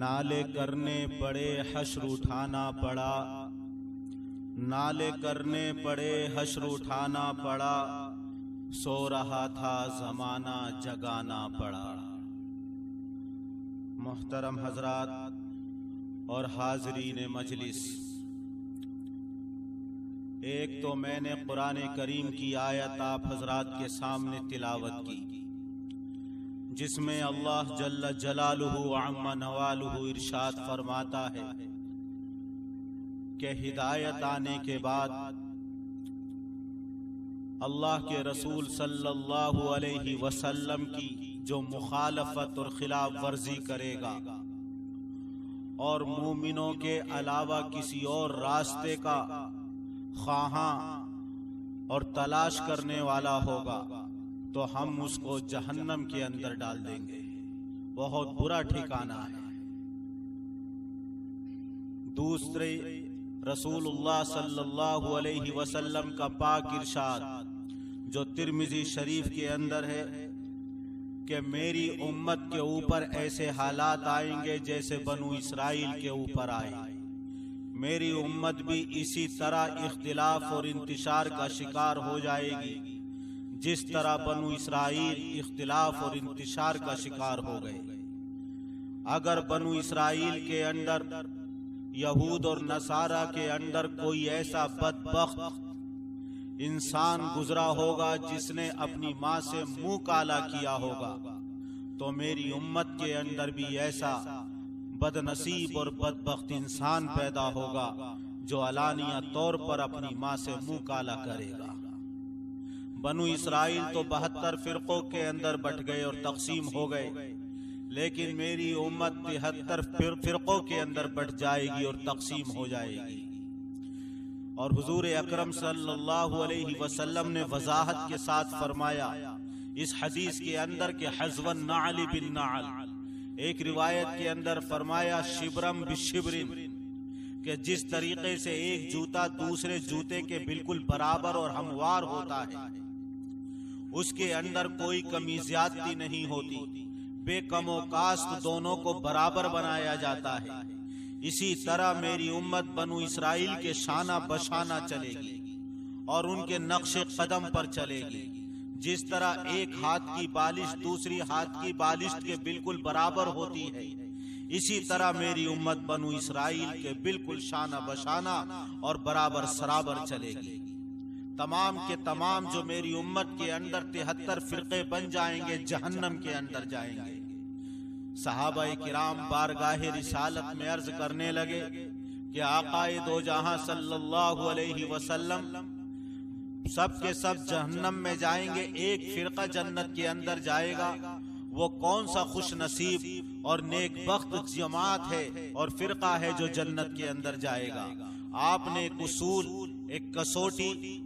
नाले करने पड़े हश्र उठाना पड़ा नाले करने पड़े हश्र उठाना पड़ा सो रहा था जमाना जगाना पड़ा। मोहतरम हजरात और हाजरीन मजलिस, एक तो मैंने कुरान करीम की आयत आप हजरात के सामने तिलावत की जिसमें अल्लाह जल्ल जलालुहु व अम्मा नवालुहु इरशाद फरमाता है कि हिदायत आने के बाद अल्लाह के रसूल सल्लल्लाहु अलैहि वसल्लम की जो मुखालफत और खिलाफ वर्जी करेगा और मोमिनों के अलावा किसी और रास्ते का ख्वाहां और तलाश करने वाला होगा तो हम उसको जहन्नम के अंदर डाल देंगे। बहुत बुरा ठिकाना है। दूसरे रसूलुल्लाह सल्लल्लाहु अलैहि वसल्लम का पाक इरशाद जो तिर्मिजी शरीफ के अंदर है कि मेरी उम्मत के ऊपर ऐसे हालात आएंगे जैसे बनु इसराइल के ऊपर आए। मेरी उम्मत भी इसी तरह इख्तिलाफ और इंतिशार का शिकार हो जाएगी जिस तरह बनु इसराइल इख्तिलाफ और इंतिशार का शिकार हो गए। अगर बनु इसराइल के अंदर यहूद और नसारा के अंदर कोई ऐसा बदबख्त इंसान गुजरा होगा जिसने अपनी माँ से मुंह काला किया होगा तो मेरी उम्मत के अंदर भी ऐसा बदनसीब और बदबख्त इंसान पैदा होगा जो अलानिया तौर पर अपनी माँ से मुंह काला करेगा। बनु इसराइल तो 72 फिरकों के अंदर बट गए और तकसीम हो गए, लेकिन मेरी उम्मत 73 फिरकों के अंदर बट जाएगी और तकसीम हो जाएगी। और हुजूर अकरम सल्लल्लाहु अलैहि वसल्लम ने वजाहत के साथ फरमाया इस हदीस के अंदर के हज़वन नाल बिन नाल, एक रिवायत के अंदर फरमाया शिब्रम बिशिब्रिन कि जिस तरीके से एक जूता दूसरे जूते के बिल्कुल बराबर और हमवार होता है उसके अंदर कोई कमी ज्यादती नहीं होती, बेकमो कास्त दोनों को बराबर बनाया जाता है। इसी तरह मेरी उम्मत बनु इसराइल के शाना बशाना चलेगी और उनके नक्शे कदम पर चलेगी। जिस तरह एक हाथ की बालिश दूसरी हाथ की बालिश के बिल्कुल बराबर होती है, इसी तरह मेरी उम्मत बनु इसराइल के बिल्कुल शाना बशाना और बराबर सराबर चलेगी। तमाम के तमाम जो मेरी उम्मत के अंदर 73 फिरके बन जाएंगे जहन्नम के अंदर जाएंगे। सहाबाए किराम बारगाहे रिसालत में अर्ज करने लगे कि आकाए दो जहां सल्लल्लाहु अलैहि वसल्लम सब के सब जहन्नम में जाएंगे, एक फिरका जन्नत के अंदर जाएगा। वो कौन सा खुश नसीब और नेक बख्त जमात है और फिरका है जो जन्नत के अंदर जाएगा। आपने एक उसूल, एक कसौटी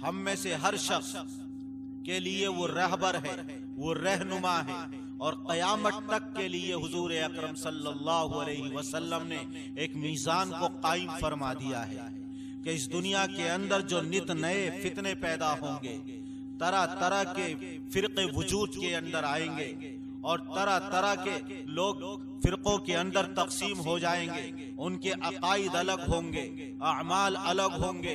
हम में से हर शख्स के लिए वो रहबर है, वो रहनुमा है और क़यामत तक के लिए हुजूर अकरम सल्लल्लाहु अलैहि वसल्लम ने एक मीज़ान को कायम फरमा दिया है कि इस दुनिया के अंदर जो नित नए फितने पैदा होंगे, तरह तरह के फिरके वजूद के अंदर आएंगे और तरह तरह के लोग फिरकों के अंदर तकसीम हो जाएंगे, उनके अकायद अलग होंगे, अमाल अलग होंगे।